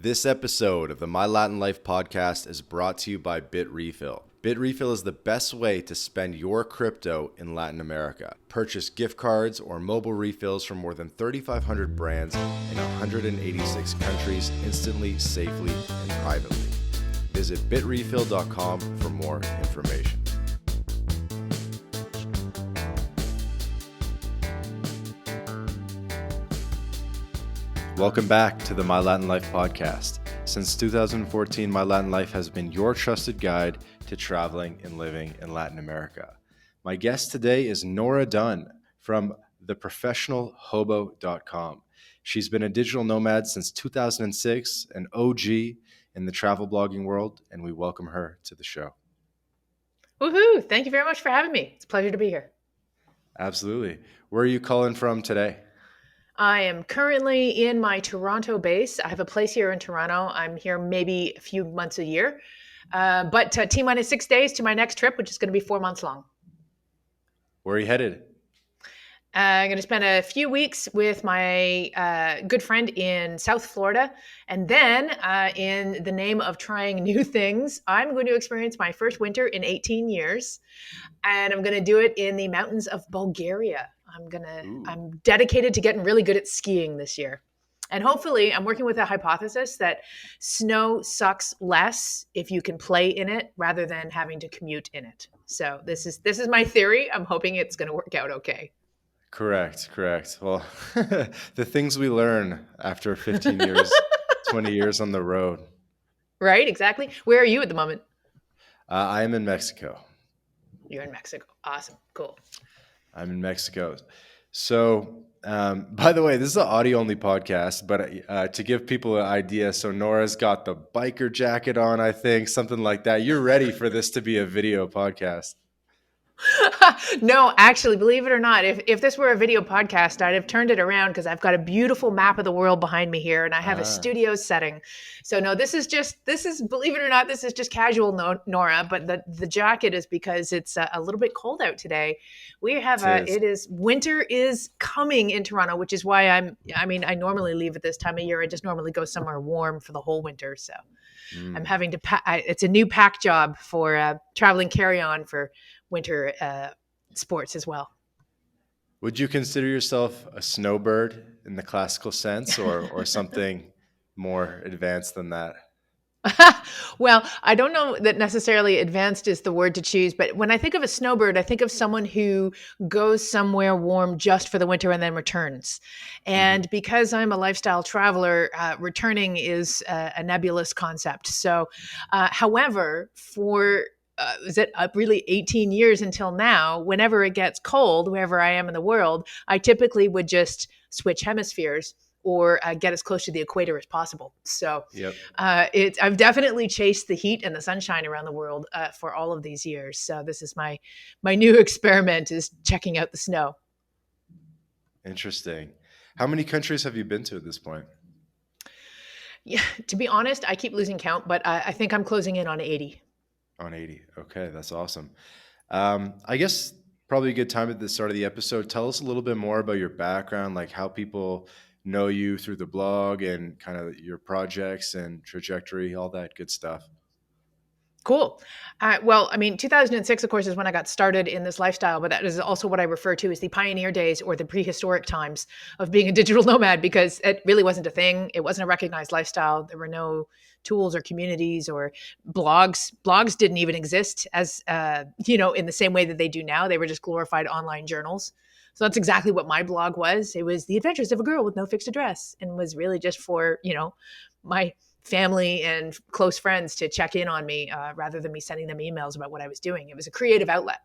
This episode of the My Latin Life podcast is brought to you by Bitrefill. Bitrefill is the best way to spend your crypto in Latin America. Purchase gift cards or mobile refills from more than 3,500 brands in 186 countries instantly, safely, and privately. Visit bitrefill.com for more information. Welcome back to the My Latin Life podcast. Since 2014, My Latin Life has been your trusted guide to traveling and living in Latin America. My guest today is Nora Dunn from theprofessionalhobo.com. She's been a digital nomad since 2006, an OG in the travel blogging world, and we welcome her to the show. Woohoo! Thank you very much for having me. It's a pleasure to be here. Absolutely. Where are you calling from today? I am currently in my Toronto base. I have a place here in Toronto. I'm here maybe a few months a year, but T-minus 6 days to my next trip, which is going to be 4 months long. Where are you headed? I'm going to spend a few weeks with my good friend in South Florida. And then in the name of trying new things, I'm going to experience my first winter in 18 years. And I'm going to do it in the mountains of Bulgaria. I'm dedicated to getting really good at skiing this year. And hopefully I'm working with a hypothesis that snow sucks less if you can play in it rather than having to commute in it. So this is my theory. I'm hoping it's going to work out okay. Correct. Well, the things we learn after 15 years, 20 years on the road. Right, exactly. Where are you at the moment? I am in Mexico. You're in Mexico. Awesome. Cool. I'm in Mexico. So, by the way, this is an audio-only podcast, but to give people an idea, so Nora's got the biker jacket on, I think, something like that. You're ready for this to be a video podcast. No, actually, believe it or not, if this were a video podcast, I'd have turned it around because I've got a beautiful map of the world behind me here and I have a studio setting. So no, this is believe it or not, this is just casual, Nora, but the jacket is because it's a little bit cold out today. Winter is coming in Toronto, which is why I normally leave at this time of year. I just normally go somewhere warm for the whole winter. So I'm having to it's a new pack job for traveling carry-on for winter sports as well. Would you consider yourself a snowbird in the classical sense or something more advanced than that? Well, I don't know that necessarily advanced is the word to choose, but when I think of a snowbird, I think of someone who goes somewhere warm just for the winter and then returns. And because I'm a lifestyle traveler, returning is a nebulous concept. So, however, for really 18 years until now, whenever it gets cold, wherever I am in the world, I typically would just switch hemispheres or get as close to the equator as possible. So I've definitely chased the heat and the sunshine around the world for all of these years. So this is my new experiment, is checking out the snow. Interesting. How many countries have you been to at this point? Yeah, to be honest, I keep losing count, but I think I'm closing in on 80. On 80. Okay, that's awesome. I guess probably a good time at the start of the episode. Tell us a little bit more about your background, like how people know you through the blog and kind of your projects and trajectory, all that good stuff. Cool. Well, 2006, of course, is when I got started in this lifestyle, but that is also what I refer to as the pioneer days or the prehistoric times of being a digital nomad, because it really wasn't a thing. It wasn't a recognized lifestyle. There were no tools or communities or blogs. Blogs didn't even exist as, in the same way that they do now. They were just glorified online journals. So that's exactly what my blog was. It was the adventures of a girl with no fixed address, and was really just for, my family and close friends to check in on me rather than me sending them emails about what I was doing. It was a creative outlet.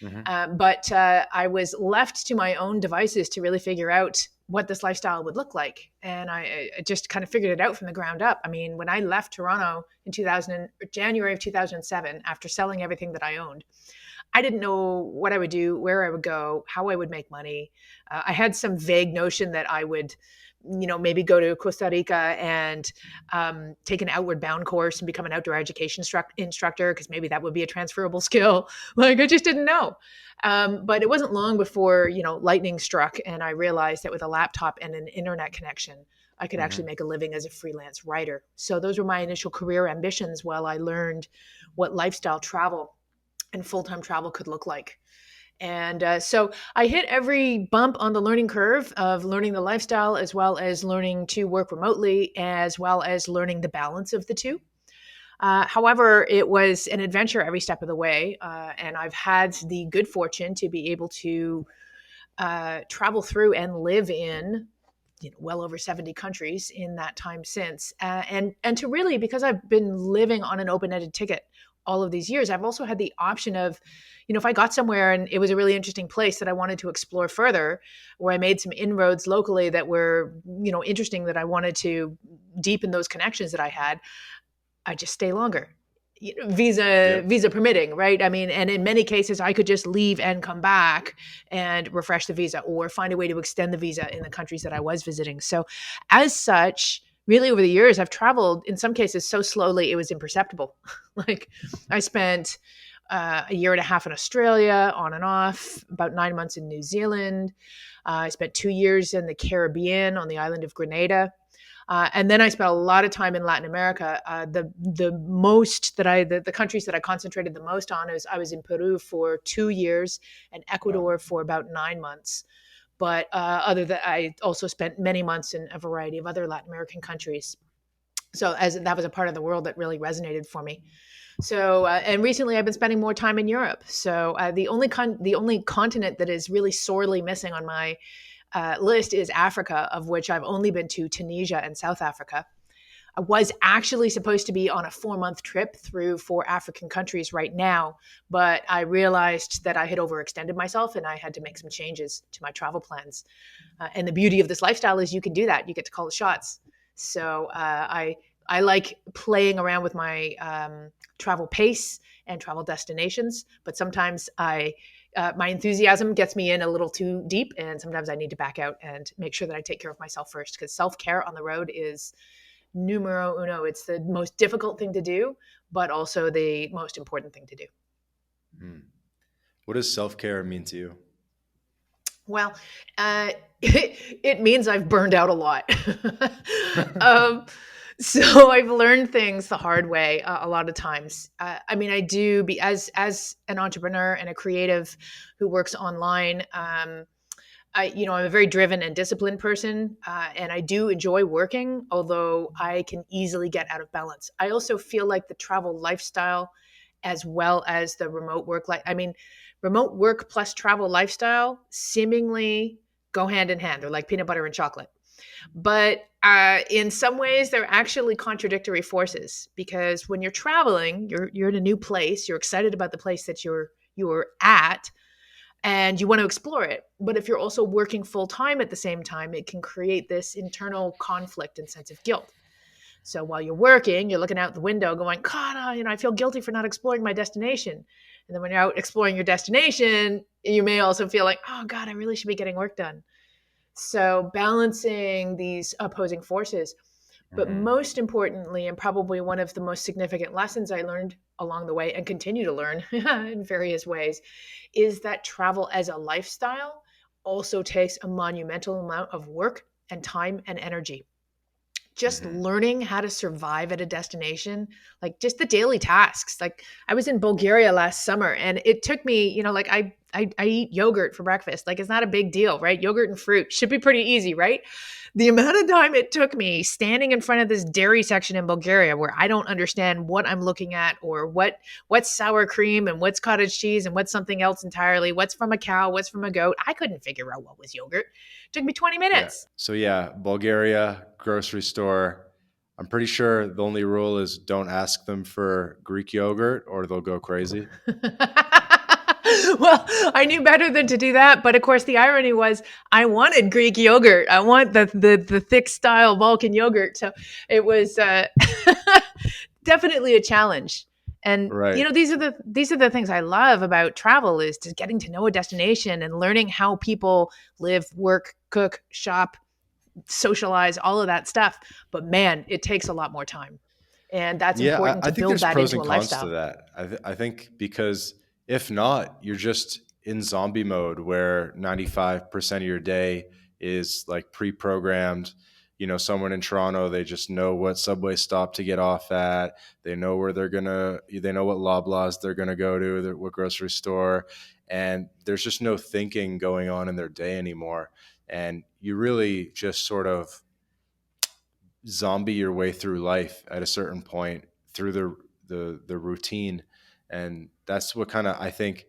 But I was left to my own devices to really figure out what this lifestyle would look like. And I just kind of figured it out from the ground up. I mean, when I left Toronto in January of 2007, after selling everything that I owned, I didn't know what I would do, where I would go, how I would make money. I had some vague notion that I would, maybe go to Costa Rica and take an outward bound course and become an outdoor education instructor, because maybe that would be a transferable skill. Like, I just didn't know. But it wasn't long before, lightning struck, and I realized that with a laptop and an internet connection, I could actually Hmm. make a living as a freelance writer. So those were my initial career ambitions while I learned what lifestyle travel and full-time travel could look like. And so I hit every bump on the learning curve of learning the lifestyle, as well as learning to work remotely, as well as learning the balance of the two. However, it was an adventure every step of the way. And I've had the good fortune to be able to travel through and live in well over 70 countries in that time since. And to really, because I've been living on an open-ended ticket all of these years, I've also had the option of, if I got somewhere and it was a really interesting place that I wanted to explore further, where I made some inroads locally that were, interesting, that I wanted to deepen those connections that I had, I just stay longer. Visa Yep. visa permitting, right? I mean, and in many cases I could just leave and come back and refresh the visa or find a way to extend the visa in the countries that I was visiting. So as such, really over the years I've traveled in some cases so slowly it was imperceptible. Like I spent a year and a half in Australia on and off, about 9 months in New Zealand. I spent 2 years in the Caribbean on the island of Grenada. And then I spent a lot of time in Latin America. The countries that I concentrated the most on is I was in Peru for 2 years and Wow. Ecuador for about 9 months. But other than I also spent many months in a variety of other Latin American countries. So as that was a part of the world that really resonated for me. So and recently I've been spending more time in Europe. So the only continent that is really sorely missing on my list is Africa, of which I've only been to Tunisia and South Africa. I was actually supposed to be on a 4 month trip through 4 African countries right now, but I realized that I had overextended myself and I had to make some changes to my travel plans. And the beauty of this lifestyle is you can do that. You get to call the shots. So I like playing around with my travel pace and travel destinations, but sometimes my enthusiasm gets me in a little too deep, and sometimes I need to back out and make sure that I take care of myself first, because self care on the road is numero uno. It's the most difficult thing to do, but also the most important thing to do. Hmm. What does self-care mean to you? Well, it means I've burned out a lot. um, so I've learned things the hard way a lot of times. I mean, I do be as an entrepreneur and a creative who works online. I'm a very driven and disciplined person, and I do enjoy working, although I can easily get out of balance. I also feel like the travel lifestyle, as well as the remote work, remote work plus travel lifestyle seemingly go hand in hand. They're like peanut butter and chocolate. But in some ways, they're actually contradictory forces, because when you're traveling, you're in a new place, you're excited about the place that you're at, and you want to explore it. But if you're also working full time at the same time, it can create this internal conflict and sense of guilt. So while you're working, you're looking out the window going, God, I feel guilty for not exploring my destination. And then when you're out exploring your destination, you may also feel like, oh God, I really should be getting work done. So balancing these opposing forces. But Hmm. most importantly, and probably one of the most significant lessons I learned along the way and continue to learn in various ways, is that travel as a lifestyle also takes a monumental amount of work and time and energy. Just Hmm. learning how to survive at a destination, like just the daily tasks. Like I was in Bulgaria last summer and it took me, like I eat yogurt for breakfast. Like it's not a big deal, right? Yogurt and fruit should be pretty easy, right? The amount of time it took me standing in front of this dairy section in Bulgaria where I don't understand what I'm looking at, or what's sour cream and what's cottage cheese and what's something else entirely, what's from a cow, what's from a goat. I couldn't figure out what was yogurt. It took me 20 Yeah. minutes. So yeah, Bulgaria grocery store. I'm pretty sure the only rule is don't ask them for Greek yogurt or they'll go crazy. Well, I knew better than to do that, but of course the irony was I wanted Greek yogurt. I want the thick style Balkan yogurt. So it was definitely a challenge. And Right. these are the things I love about travel, is just getting to know a destination and learning how people live, work, cook, shop, socialize, all of that stuff. But man, it takes a lot more time. And that's Yeah, important I to think build there's that pros into and a cons to lifestyle. that. I think because if not, you're just in zombie mode where 95% of your day is like pre-programmed. someone in Toronto, they just know what subway stop to get off at. They know where they know what Loblaws they're going to go to, what grocery store. And there's just no thinking going on in their day anymore. And you really just sort of zombie your way through life at a certain point through the routine. And that's what kind of, I think,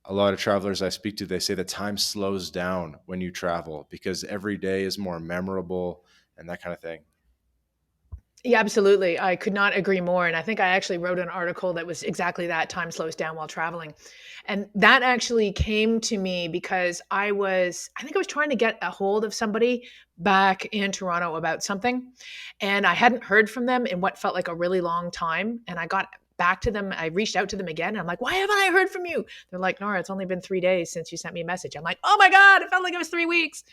a lot of travelers I speak to, they say that time slows down when you travel because every day is more memorable and that kind of thing. Yeah, absolutely. I could not agree more. And I think I actually wrote an article that was exactly that: time slows down while traveling. And that actually came to me because I think I was trying to get a hold of somebody back in Toronto about something. And I hadn't heard from them in what felt like a really long time. And I got back to them. I reached out to them again. And I'm like, why haven't I heard from you? They're like, Nora, it's only been 3 days since you sent me a message. I'm like, oh my God, it felt like it was 3 weeks.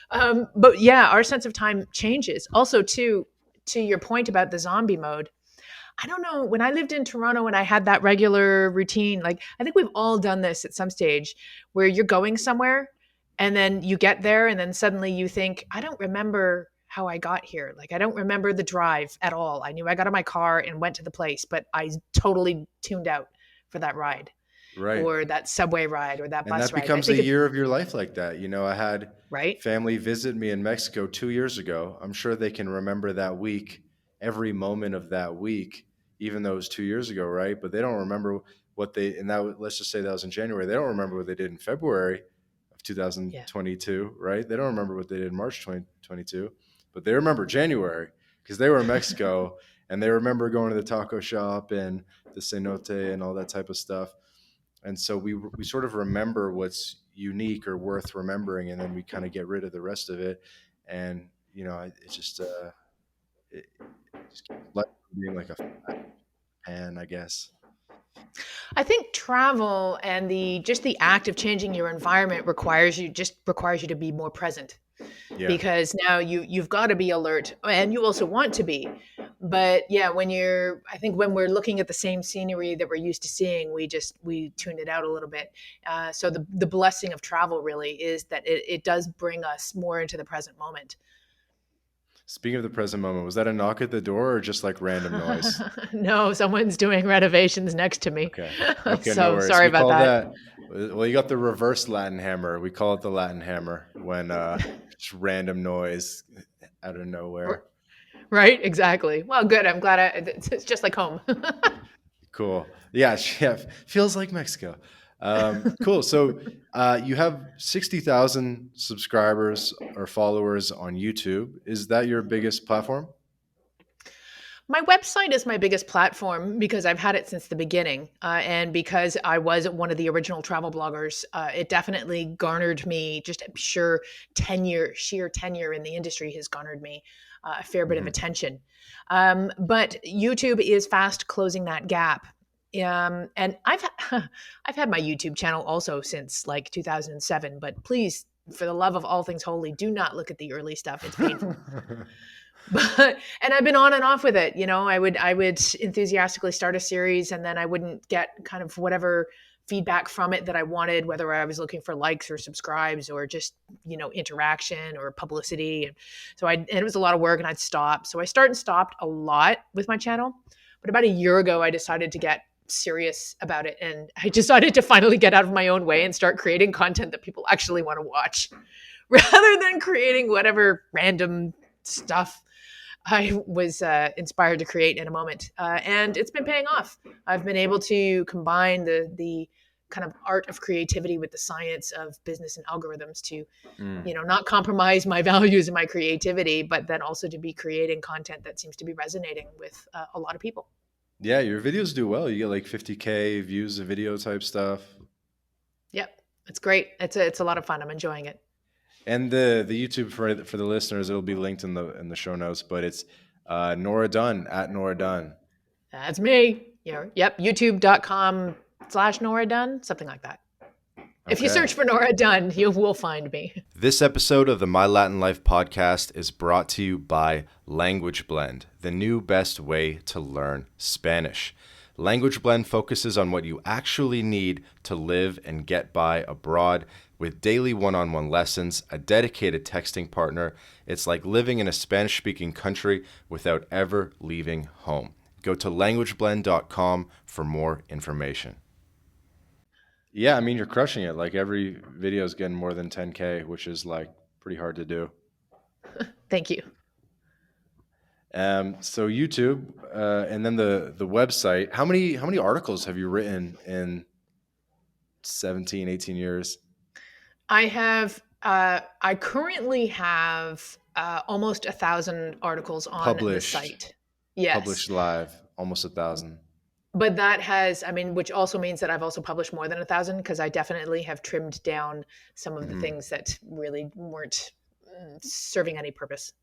But yeah, our sense of time changes. Also, too, to your point about the zombie mode, I don't know. When I lived in Toronto and I had that regular routine, like I think we've all done this at some stage where you're going somewhere and then you get there and then suddenly you think, I don't remember how I got here. Like I don't remember the drive at all. I knew I got in my car and went to the place, but I totally tuned out for that ride Right. or that subway ride or that And bus that ride. I becomes a think it's year of your life like that. I had right. family visit me in Mexico 2 years ago. I'm sure they can remember that week, every moment of that week, even though it was 2 years ago, right? But they don't remember and let's just say that was in January. They don't remember what they did in February of Yeah. 2022, right? They don't remember what they did in March 2022, but they remember January because they were in Mexico and they remember going to the taco shop and the cenote and all that type of stuff. And so we sort of remember what's unique or worth remembering, and then we kind of get rid of the rest of it. And it's just it just keeps life from being like a flat pan, I guess. I think travel and the act of changing your environment requires you to be more present Yeah. because now you've got to be alert and you also want to be. But yeah, I think when we're looking at the same scenery that we're used to seeing, we tune it out a little bit. So the blessing of travel really is that it does bring us more into the present moment. Speaking of the present moment, was that a knock at the door or just like random noise? No, someone's doing renovations next to me. Okay. Okay, no So worries. sorry We about call that. that, well, you got the reverse Latin hammer. We call it the Latin hammer when just random noise out of nowhere. Right, exactly. Well, good. I'm glad it's just like home. Cool. Yeah, yeah, feels like Mexico. Cool. So you have 60,000 subscribers or followers on YouTube. Is that your biggest platform? My website is my biggest platform because I've had it since the beginning. And because I was one of the original travel bloggers, it definitely garnered me just sheer tenure in the industry has garnered me a fair bit of Hmm. attention. But YouTube is fast closing that gap. And I've had my YouTube channel also since like 2007, but please, for the love of all things holy, do not look at the early stuff. It's painful. But and I've been on and off with it. I would enthusiastically start a series and then I wouldn't get kind of whatever feedback from it that I wanted, whether I was looking for likes or subscribes or just, interaction or publicity. And it was a lot of work and I'd stop. So I started and stopped a lot with my channel. But about a year ago, I decided to get serious about it. And I decided to finally get out of my own way and start creating content that people actually want to watch rather than creating whatever random stuff I was inspired to create in a moment, and it's been paying off. I've been able to combine the kind of art of creativity with the science of business and algorithms to, Mm. not compromise my values and my creativity, but then also to be creating content that seems to be resonating with a lot of people. Yeah, your videos do well. You get like 50K views of video type stuff. Yep, it's great. It's a lot of fun. I'm enjoying it. And the YouTube for the listeners, it'll be linked in the show notes. But it's Nora Dunn at Nora Dunn. That's me. Yep, youtube.com/Nora Dunn, something like that. If you Okay. search for Nora Dunn, you will find me. This episode of the My Latin Life podcast is brought to you by Language Blend, the new best way to learn Spanish. Language Blend focuses on what you actually need to live and get by abroad with daily one-on-one lessons, a dedicated texting partner. It's like living in a Spanish-speaking country without ever leaving home. Go to languageblend.com for more information. Yeah, I mean, you're crushing it. Like every video is getting more than 10K, which is like pretty hard to do. Thank you. So YouTube, and then the website. How many articles have you written in 17, 18 years? I currently have almost 1,000 articles on the Published, site. Yes. published live, almost 1,000. But that has, I mean, which also means that I've also published more than 1,000 because I definitely have trimmed down some of the Hmm. things that really weren't serving any purpose.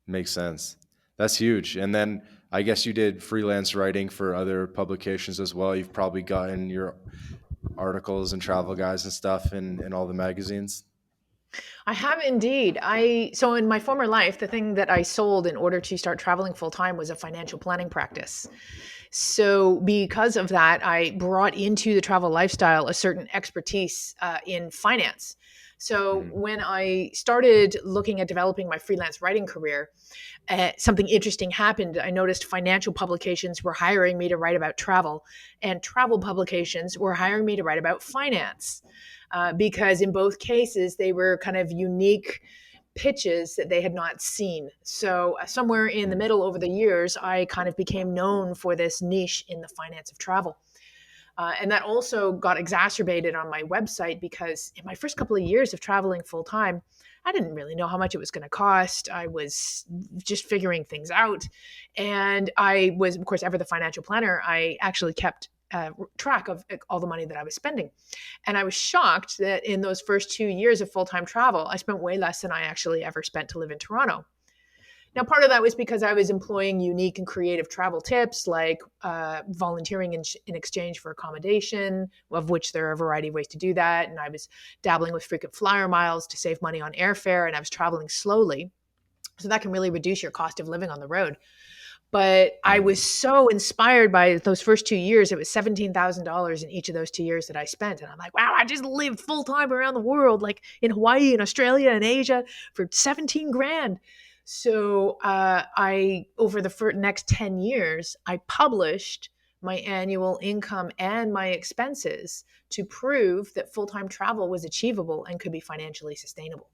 Makes sense. That's huge. And then I guess you did freelance writing for other publications as well. You've probably gotten your articles and travel guides and stuff in all the magazines. I have indeed. So in my former life, the thing that I sold in order to start traveling full time was a financial planning practice. So because of that, I brought into the travel lifestyle a certain expertise in finance. So Mhm. when I started looking at developing my freelance writing career, something interesting happened. I noticed financial publications were hiring me to write about travel, and travel publications were hiring me to write about finance. Because in both cases, they were kind of unique pitches that they had not seen. So, somewhere in the middle over the years, I kind of became known for this niche in the finance of travel. And that also got exacerbated on my website because in my first couple of years of traveling full time, I didn't really know how much it was going to cost. I was just figuring things out. And I was, of course, ever the financial planner. I actually kept track of all the money that I was spending. And I was shocked that in those first 2 years of full time travel, I spent way less than I actually ever spent to live in Toronto. Now, part of that was because I was employing unique and creative travel tips like volunteering in exchange for accommodation, of which there are a variety of ways to do that. And I was dabbling with frequent flyer miles to save money on airfare, and I was traveling slowly. So that can really reduce your cost of living on the road. But I was so inspired by those first 2 years. It was $17,000 in each of those 2 years that I spent. And I'm like, wow, I just lived full time around the world, like in Hawaii and Australia and Asia for 17 grand. So over the next 10 years, I published my annual income and my expenses to prove that full time travel was achievable and could be financially sustainable.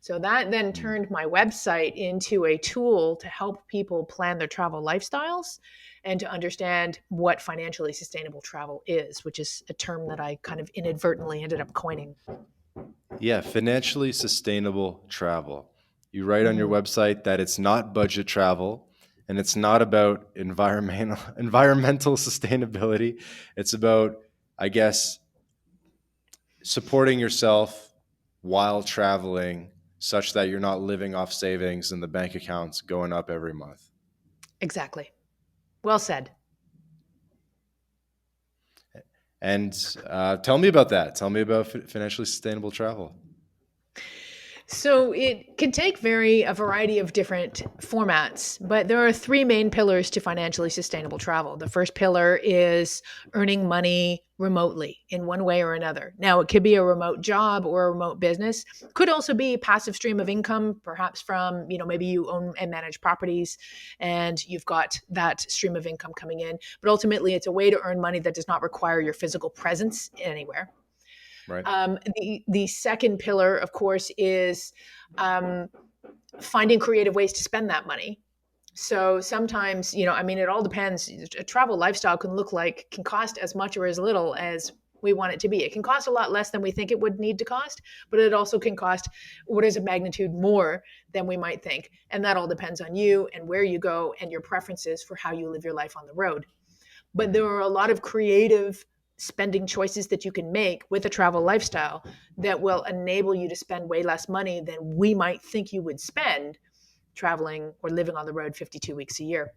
So that then turned my website into a tool to help people plan their travel lifestyles and to understand what financially sustainable travel is, which is a term that I kind of inadvertently ended up coining. Yeah, financially sustainable travel. You write on your Mm-hmm. website that it's not budget travel and it's not about environmental sustainability. It's about, I guess, supporting yourself while traveling such that you're not living off savings and the bank accounts going up every month. Exactly. Well said. And tell me about that. Tell me about financially sustainable travel. So it can take a variety of different formats, but there are three main pillars to financially sustainable travel. The first pillar is earning money remotely in one way or another. Now, it could be a remote job or a remote business. Could also be a passive stream of income, perhaps from, maybe you own and manage properties and you've got that stream of income coming in. But ultimately, it's a way to earn money that does not require your physical presence anywhere. Right. The second pillar, of course, is finding creative ways to spend that money. So sometimes, it all depends. A travel lifestyle can cost as much or as little as we want it to be. It can cost a lot less than we think it would need to cost, but it also can cost orders of magnitude more than we might think. And that all depends on you and where you go and your preferences for how you live your life on the road. But there are a lot of creative spending choices that you can make with a travel lifestyle that will enable you to spend way less money than we might think you would spend traveling or living on the road 52 weeks a year.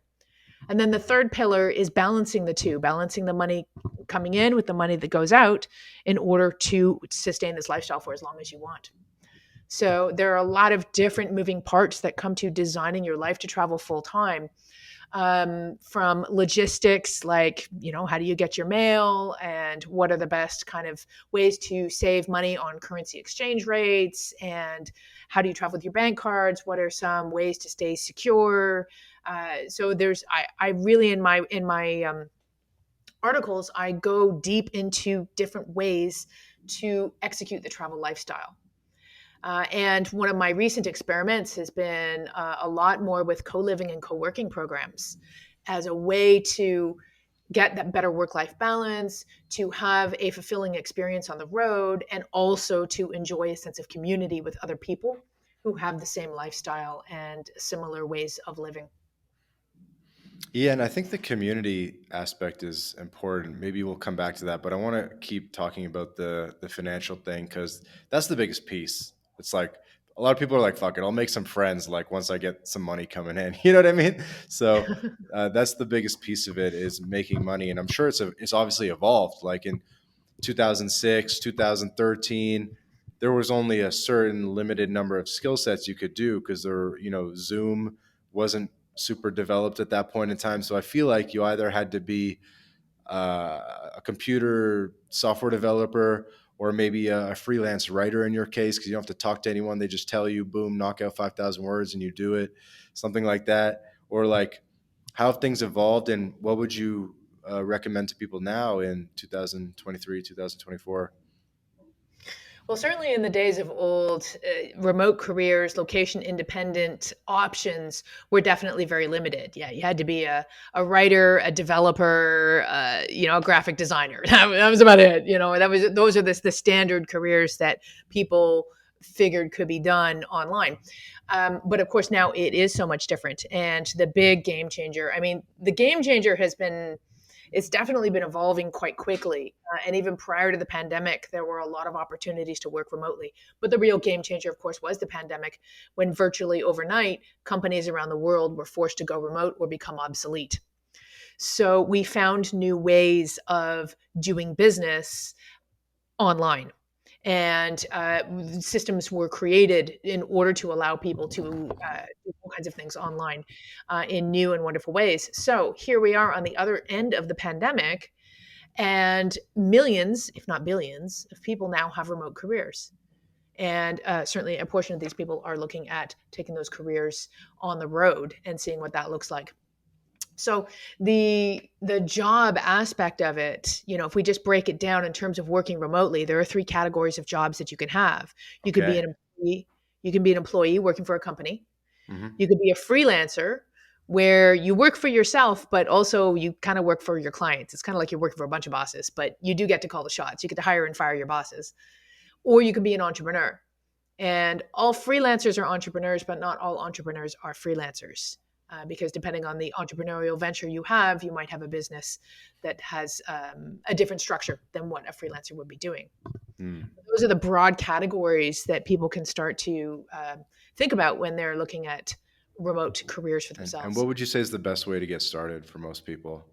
And then the third pillar is balancing the two, balancing the money coming in with the money that goes out in order to sustain this lifestyle for as long as you want. So there are a lot of different moving parts that come to designing your life to travel full time. from logistics, like, how do you get your mail, and what are the best kind of ways to save money on currency exchange rates, and how do you travel with your bank cards? What are some ways to stay secure? So I really, in my articles, I go deep into different ways to execute the travel lifestyle. And one of my recent experiments has been a lot more with co-living and co-working programs as a way to get that better work-life balance, to have a fulfilling experience on the road, and also to enjoy a sense of community with other people who have the same lifestyle and similar ways of living. Yeah, and I think the community aspect is important. Maybe we'll come back to that, but I want to keep talking about the financial thing because that's the biggest piece. It's like a lot of people are like, "Fuck it, I'll make some friends." Like once I get some money coming in, you know what I mean? So that's the biggest piece of it is making money, and I'm sure it's obviously evolved. Like in 2006, 2013, there was only a certain limited number of skill sets you could do because Zoom wasn't super developed at that point in time. So I feel like you either had to be a computer software developer or maybe a freelance writer in your case because you don't have to talk to anyone. They just tell you, boom, knock out 5,000 words and you do it, something like that. Or like how have things evolved and what would you recommend to people now in 2023, 2024? Well, certainly in the days of old, remote careers, location independent options were definitely very limited. Yeah, you had to be a writer, a developer, a graphic designer. That was about it. Those are the standard careers that people figured could be done online. But of course, now it is so much different. And the big game changer, I mean, the game changer it's definitely been evolving quite quickly. And even prior to the pandemic, there were a lot of opportunities to work remotely. But the real game changer, of course, was the pandemic, when virtually overnight, companies around the world were forced to go remote or become obsolete. So we found new ways of doing business online. And systems were created in order to allow people to do all kinds of things online in new and wonderful ways. So here we are on the other end of the pandemic, and millions, if not billions, of people now have remote careers. And certainly a portion of these people are looking at taking those careers on the road and seeing what that looks like. So the job aspect of it, if we just break it down in terms of working remotely, there are three categories of jobs that you can have. You could be Okay. an employee, you can be an employee working for a company. Mm-hmm. You could be a freelancer where you work for yourself, but also you kind of work for your clients. It's kind of like you're working for a bunch of bosses, but you do get to call the shots. You get to hire and fire your bosses. Or you can be an entrepreneur. And all freelancers are entrepreneurs, but not all entrepreneurs are freelancers. Because depending on the entrepreneurial venture you have, you might have a business that has a different structure than what a freelancer would be doing. Mm. Those are the broad categories that people can start to think about when they're looking at remote careers for And themselves. what would you say is the best way to get started for most people?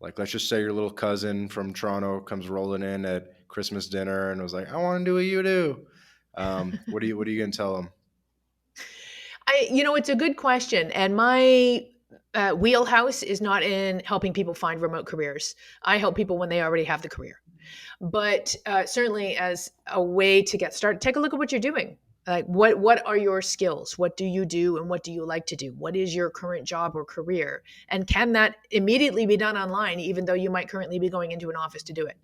Like, let's just say your little cousin from Toronto comes rolling in at Christmas dinner and was like, "I want to do what you do." What are you going to tell them? It's a good question, and my wheelhouse is not in helping people find remote careers. I help people when they already have the career. But certainly, as a way to get started, take a look at what you're doing. Like, what are your skills? What do you do, and what do you like to do? What is your current job or career? And can that immediately be done online, even though you might currently be going into an office to do it?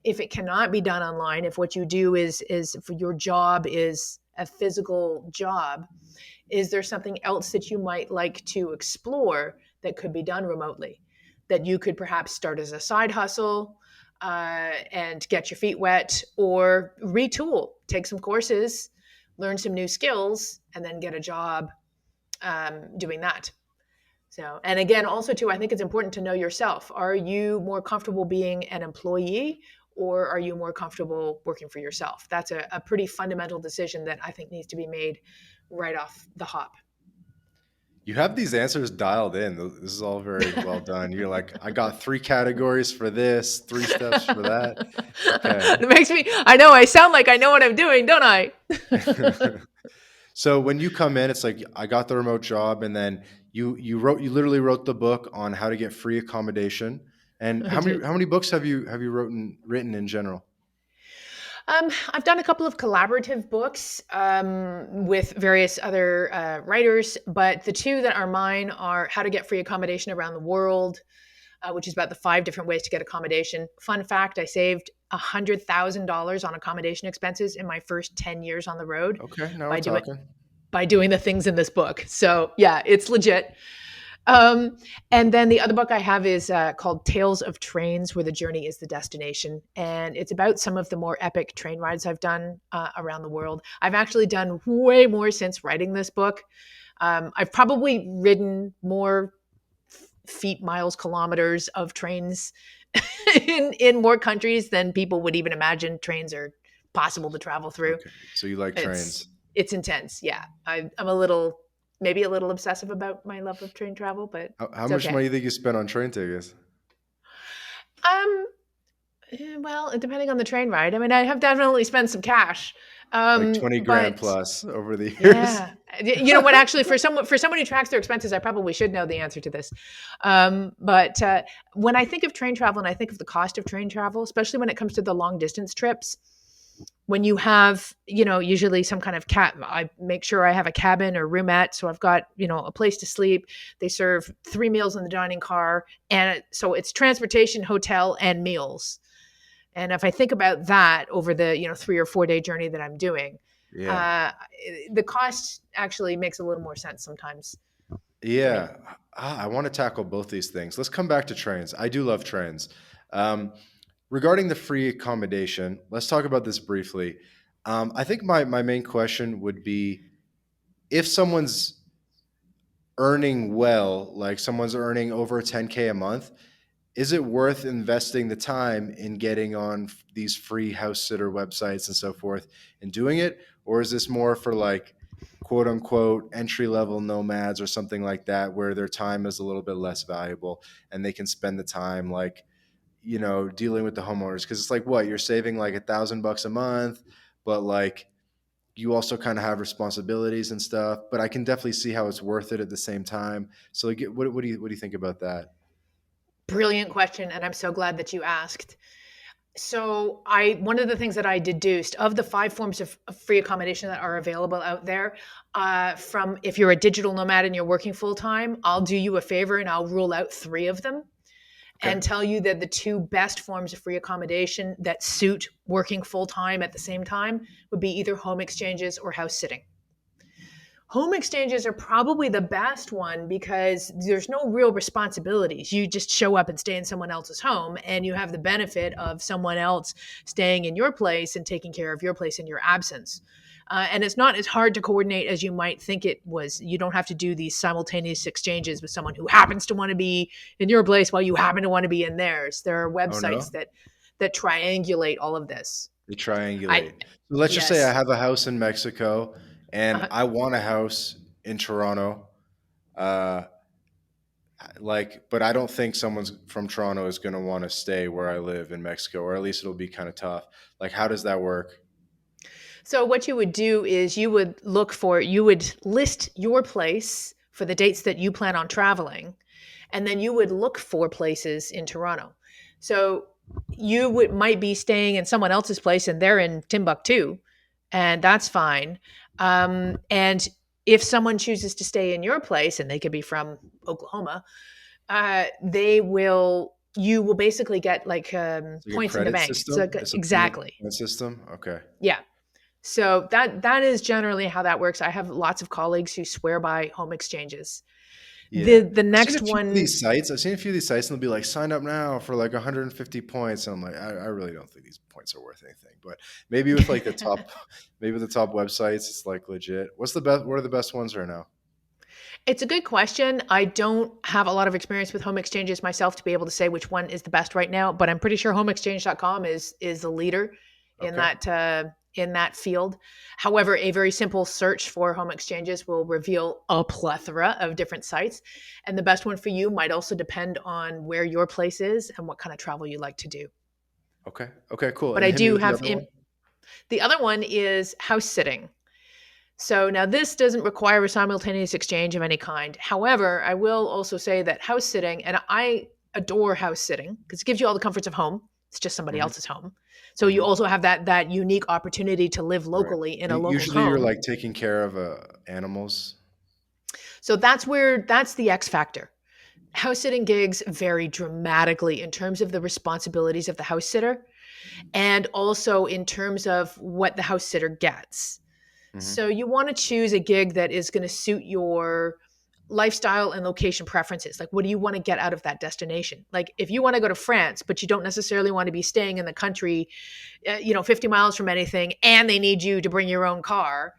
If it cannot be done online, if what you do is if your job is a physical job, is there something else that you might like to explore that could be done remotely, that you could perhaps start as a side hustle and get your feet wet, or retool, take some courses, learn some new skills, and then get a job doing that? So, and again, also too, I think it's important to know yourself. Are you more comfortable being an employee, or are you more comfortable working for yourself? That's a pretty fundamental decision that I think needs to be made right off the hop. You have these answers dialed in. This is all very well done. You're like, I got three categories for this, three steps for that. Okay. It makes me, I know I sound like I know what I'm doing, don't I? So when you come in, it's like I got the remote job, and then You literally wrote the book on how to get free accommodation. And I did. how many books have you written in general? I've done a couple of collaborative books with various other writers, but the two that are mine are How to Get Free Accommodation Around the World, which is about the 5 different ways to get accommodation. Fun fact: I saved $100,000 on accommodation expenses in my first 10 years on the road Okay, now we're by doing talking. the things in this book. So yeah, it's legit. Um, and then the other book I have is called Tales of Trains, where the journey is the destination. And it's about some of the more epic train rides I've done around the world. I've actually done way more since writing this book. I've probably ridden more feet, miles, kilometers of trains in more countries than people would even imagine trains are possible to travel through. Okay, so you like It's trains. it's intense. Yeah, I'm a little, maybe a little obsessive about my love of train travel, but How it's much okay. money do you think you spent on train tickets? Um, well, depending on the train ride, I mean, I have definitely spent some cash. Like 20 grand But plus over the years? yeah, you know what? Actually, for someone who tracks their expenses, I probably should know the answer to this. But when I think of train travel and I think of the cost of train travel, especially when it comes to the long distance trips, when you have, usually some kind of I make sure I have a cabin or roomette. So I've got, a place to sleep. They serve 3 meals in the dining car. And so it's transportation, hotel, and meals. And if I think about that over the, 3 or 4 day journey that I'm doing, Yeah. uh, the cost actually makes a little more sense sometimes for me. Yeah. I want to tackle both these things. Let's come back to trains. I do love trains. Um, Regarding the free accommodation, let's talk about this briefly. I think my main question would be if someone's earning well, like someone's earning over 10K a month, is it worth investing the time in getting on these free house sitter websites and so forth and doing it? Or is this more for like quote unquote entry level nomads or something like that where their time is a little bit less valuable and they can spend the time like, dealing with the homeowners? Because it's like what you're saving like $1,000 a month, but like you also kind of have responsibilities and stuff. But I can definitely see how it's worth it at the same time. So like, what do you think about that? Brilliant question. And I'm so glad that you asked. So one of the things that I deduced of the 5 forms of free accommodation that are available out there, from if you're a digital nomad and you're working full time, I'll do you a favor and I'll rule out 3 of them Okay. and tell you that the 2 best forms of free accommodation that suit working full time at the same time would be either home exchanges or house sitting. Home exchanges are probably the best one because there's no real responsibilities. You just show up and stay in someone else's home, and you have the benefit of someone else staying in your place and taking care of your place in your absence. And it's not as hard to coordinate as you might think it was. You don't have to do these simultaneous exchanges with someone who happens to want to be in your place while you happen to want to be in theirs. There are Oh websites no? that triangulate all of this. They I triangulate. So let's just say I Yes. have a house in Mexico and Uh, I want a house in Toronto. Uh, but I don't think someone's from Toronto is going to want to stay where I live in Mexico, or at least it'll be kind of tough. Like, how does that work? So what you would do is you would list your place for the dates that you plan on traveling, and then you would look for places in Toronto. So might be staying in someone else's place and they're in Timbuktu, and that's fine. And if someone chooses to stay in your place, and they could be from Oklahoma, you will basically get like It's like a points in the credit bank. It's like system. It's a exactly, point system. Okay. yeah. So that is generally how that works. I have lots of colleagues who swear by home exchanges. The Yeah. the I've seen a next few of one, these sites. I've seen a few of these sites and they'll be like, sign up now for like 150 points. And I'm like, I really don't think these points are worth anything. But maybe with like the top, maybe the top websites, it's like legit. What's the best? What are the best ones right now? it's a good question. I don't have a lot of experience with home exchanges myself to be able to say which one is the best right now, but I'm pretty sure homeexchange.com is the leader Okay. in that field. However, a very simple search for home exchanges will reveal a plethora of different sites, and the best one for you might also depend on where your place is and what kind of travel you like to do. Okay. Okay. Cool. But And I hit me do with the have other one. the other one is house sitting. So now this doesn't require a simultaneous exchange of any kind. However, I will also say that house sitting, and I adore house sitting because it gives you all the comforts of home. It's just somebody Hmm. else's home. So you Hmm. also have that unique opportunity to live Right. locally in a And local's usually you're home. like taking care of animals. So that's the X factor. House sitting gigs vary dramatically in terms of the responsibilities of the house sitter and also in terms of what the house sitter gets. Hmm. So you want to choose a gig that is going to suit your lifestyle and location preferences. Like, what do you want to get out of that destination? Like, if you want to go to France, but you don't necessarily want to be staying in the country, 50 miles from anything, and they need you to bring your own car,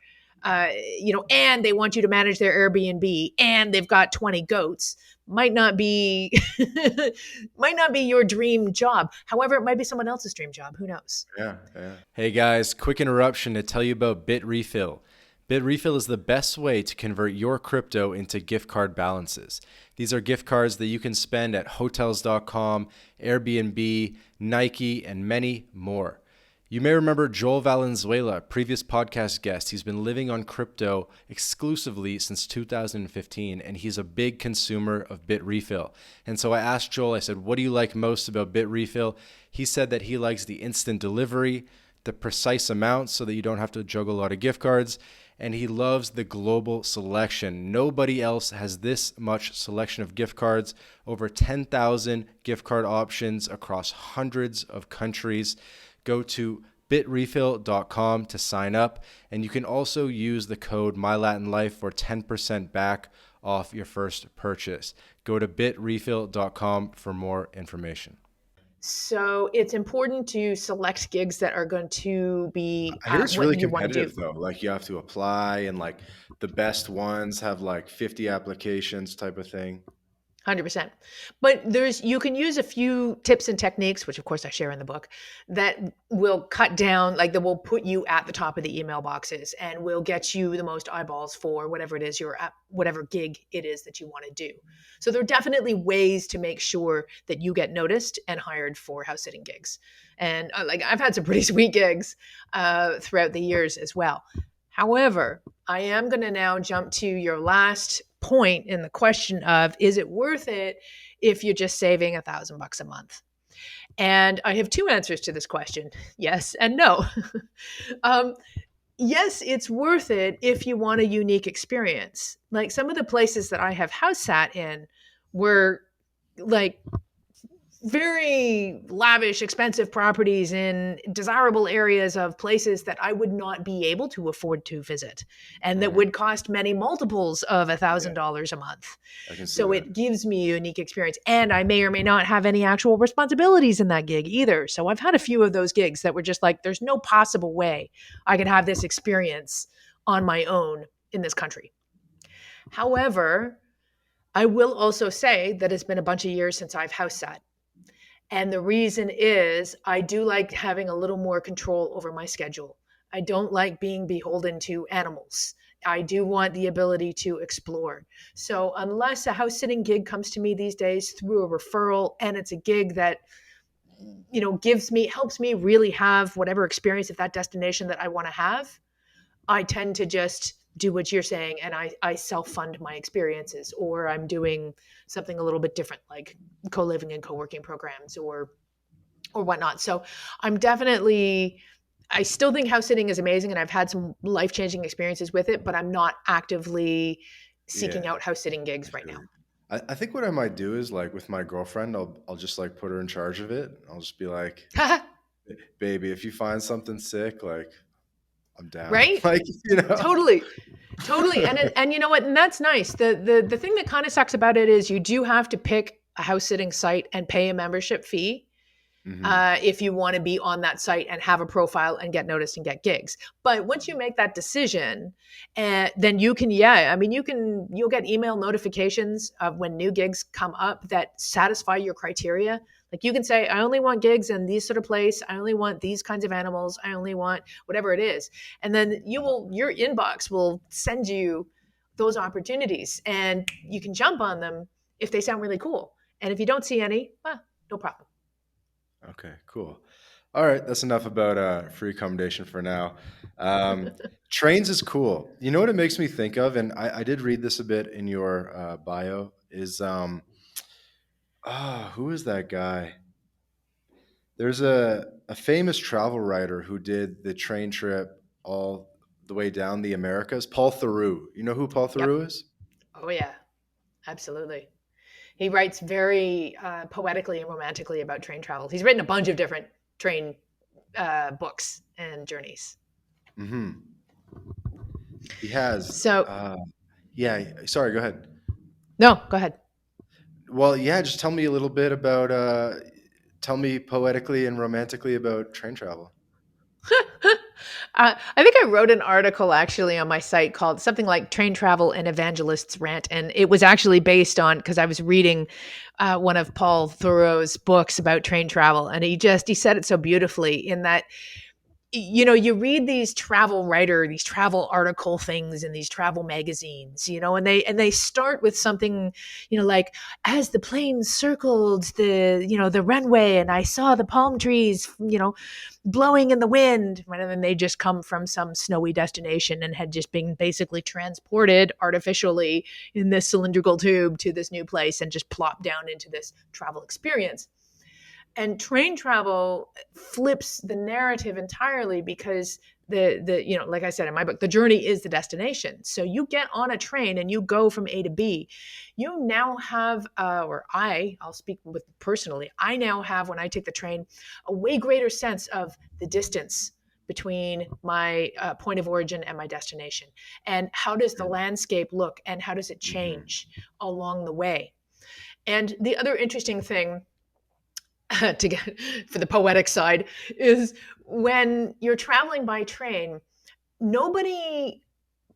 and they want you to manage their Airbnb, and they've got 20 goats, might not be might not be your dream job. However, it might be someone else's dream job. Who knows? Yeah, yeah. Hey guys, quick interruption to tell you about Bitrefill. Bitrefill is the best way to convert your crypto into gift card balances. These are gift cards that you can spend at hotels.com, Airbnb, Nike, and many more. You may remember Joel Valenzuela, a previous podcast guest. He's been living on crypto exclusively since 2015, and he's a big consumer of Bitrefill. And so I asked Joel, I said, what do you like most about Bitrefill? He said that he likes the instant delivery, the precise amount so that you don't have to juggle a lot of gift cards, and he loves the global selection. Nobody else has this much selection of gift cards, over 10,000 gift card options across hundreds of countries. Go to bitrefill.com to sign up, and you can also use the code MyLatinLife for 10% back off your first purchase. Go to bitrefill.com for more information. So it's important to select gigs that are going to be I hear it's what really you want to do. competitive though. Like you have to apply and like the best ones have like 50 applications type of thing. 100%. But you can use a few tips and techniques, which of course I share in the book, that will cut down, like that will put you at the top of the email boxes and will get you the most eyeballs for whatever it is you're at, whatever gig it is that you want to do. So there are definitely ways to make sure that you get noticed and hired for house sitting gigs. And like I've had some pretty sweet gigs throughout the years as well. However, I am going to now jump to your last point in the question of, is it worth it if you're just saving $1,000 a month? And I have two answers to this question: yes and no. um, yes, it's worth it if you want a unique experience. Like some of the places that I have house sat in were like very lavish, expensive properties in desirable areas of places that I would not be able to afford to visit and that Hmm. would cost many multiples of Yeah, $1,000 a month. I can see So that. it gives me a unique experience. And I may or may not have any actual responsibilities in that gig either. So I've had a few of those gigs that were just like, there's no possible way I could have this experience on my own in this country. However, I will also say that it's been a bunch of years since I've house sat. And the reason is I do like having a little more control over my schedule. I don't like being beholden to animals. I do want the ability to explore. So, unless a house sitting gig comes to me these days through a referral and it's a gig that helps me really have whatever experience of that destination that I want to have, I tend to just do what you're saying and I self fund my experiences, or I'm doing something a little bit different like co living and co working programs or whatnot. So I'm definitely, I still think house sitting is amazing and I've had some life changing experiences with it, but I'm not actively seeking Yeah, out house sitting I gigs right feel now. you. I think what I might do is like with my girlfriend, I'll just like put her in charge of it. I'll just be like, baby, if you find something sick, like I'm down. Right? Like, you know. Totally. Totally. And you know what? And that's nice. The thing that kind of sucks about it is you do have to pick a house sitting site and pay a membership fee Hmm. if you want to be on that site and have a profile and get noticed and get gigs. But once you make that decision, then you can, yeah, I mean, you'll get email notifications of when new gigs come up that satisfy your criteria. Like you can say, I only want gigs in these sort of place. I only want these kinds of animals. I only want whatever it is. And then your inbox will send you those opportunities and you can jump on them if they sound really cool. And if you don't see any, well, no problem. Okay, cool. All right, that's enough about free accommodation for now. Um, Trains is cool. You know what it makes me think of, and I did read this a bit in your bio. Is who is that guy? There's a famous travel writer who did the train trip all the way down the Americas. Paul Theroux. You know who Paul Yep. Theroux is? Oh yeah, absolutely. He writes very poetically and romantically about train travel. He's written a bunch of different train books and journeys. Hmm. He has. So Yeah. Sorry. Go ahead. no, go ahead. Well, yeah. Just tell me a little bit about. Tell me poetically and romantically about train travel. I think I wrote an article actually on my site called something like Train Travel and Evangelists Rant. And it was actually based on because I was reading one of Paul Thoreau's books about train travel. And he said it so beautifully in that you read these travel article things in these travel magazines, and they start with something, like as the plane circled the runway and I saw the palm trees, blowing in the wind, rather than they just come from some snowy destination and had just been basically transported artificially in this cylindrical tube to this new place and just plopped down into this travel experience. And train travel flips the narrative entirely because like I said in my book, the journey is the destination. So you get on a train and you go from A to B. You now have I'll speak with personally, I now have, when I take the train, a way greater sense of the distance between my point of origin and my destination, and how does the landscape look and how does it Mm-hmm. change along the way. And the other interesting thing to get for the poetic side is when you're traveling by train, nobody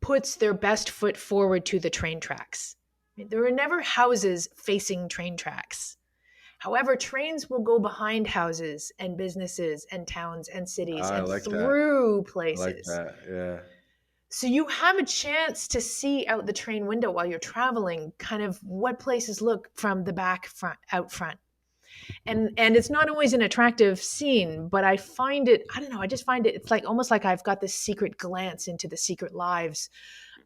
puts their best foot forward to the train tracks. There are never houses facing train tracks. However, trains will go behind houses and businesses and towns and cities I and like that. through I like places. that. Yeah. So you have a chance to see out the train window while you're traveling, kind of what places look from the back front out front. And it's not always an attractive scene, but I don't know, I just find it's like almost like I've got this secret glance into the secret lives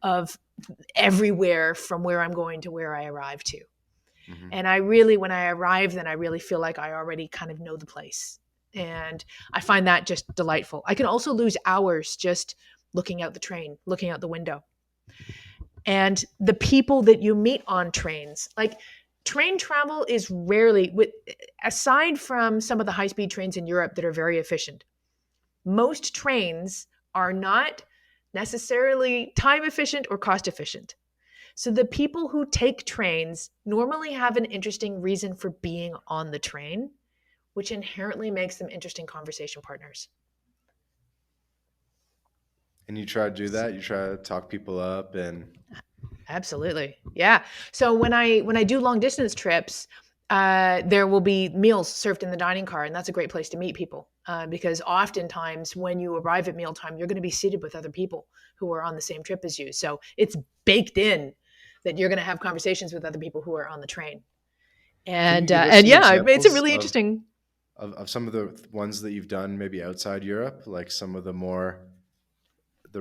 of everywhere from where I'm going to where I arrive to. Hmm. And I really, when I arrive, then I really feel like I already kind of know the place. And I find that just delightful. I can also lose hours just looking out the train, looking out the window. And the people that you meet on trains, like train travel is rarely, aside from some of the high speed trains in Europe that are very efficient, most trains are not necessarily time efficient or cost efficient. So the people who take trains normally have an interesting reason for being on the train, which inherently makes them interesting conversation partners. And you try to do that. You try to talk people up, and Absolutely. Yeah. So when I do long distance trips, there will be meals served in the dining car, and that's a great place to meet people, because oftentimes when you arrive at mealtime, you're going to be seated with other people who are on the same trip as you. So it's baked in that you're going to have conversations with other people who are on the train. can you And give us and some yeah, it's a examples really interesting. of some of the ones that you've done maybe outside Europe, like some of the